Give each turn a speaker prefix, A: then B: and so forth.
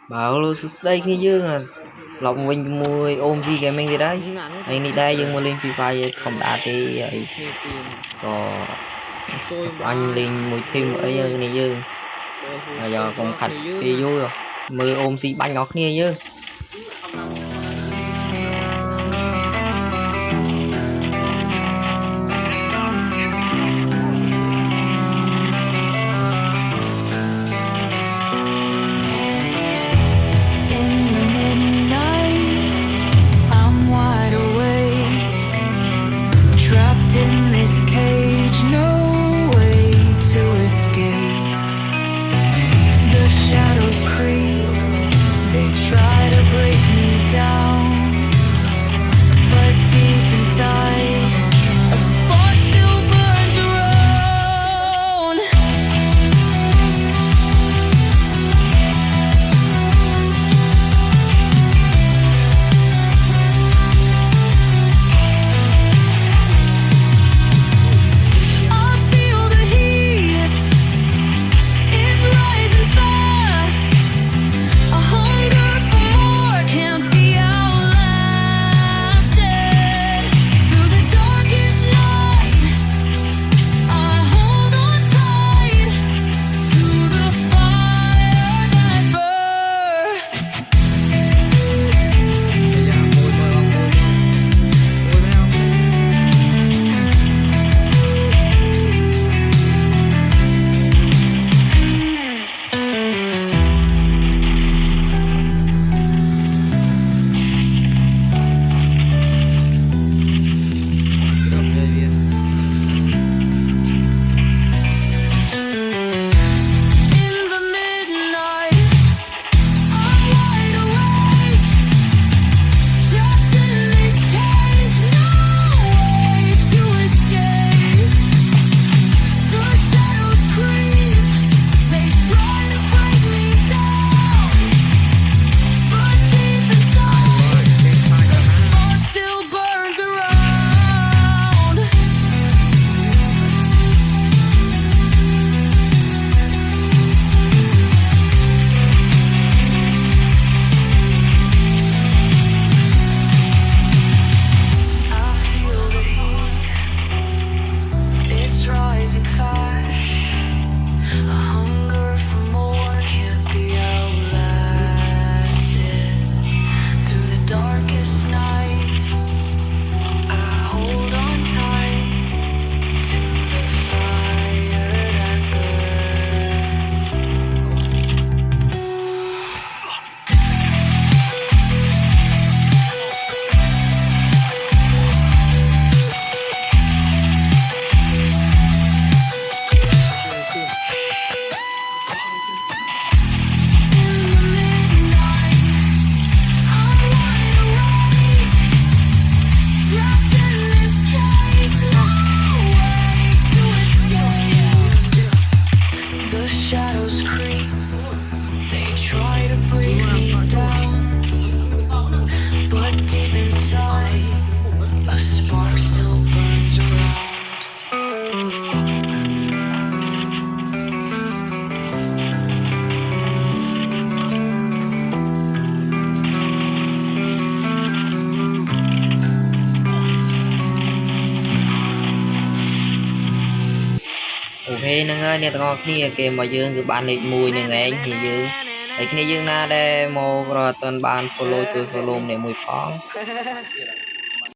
A: Bảo luôn đây khi dương à lòng mình mùi ôm gì gaming gì đấy anh đi đây dương mua lên Free Fire không đã thì ấy có anh lên mùi thêm ấy cái này dương mà giờ còn khạch đi vui rồi mười ôm xì bánh ngọt nha dương ok nâng ơi nè tao kia kèm mà dương cứ bạn lịch mùi nè anh thì dương ấy cái này dương na đây mô rồi tuần ban follow từ follow này mùi phóng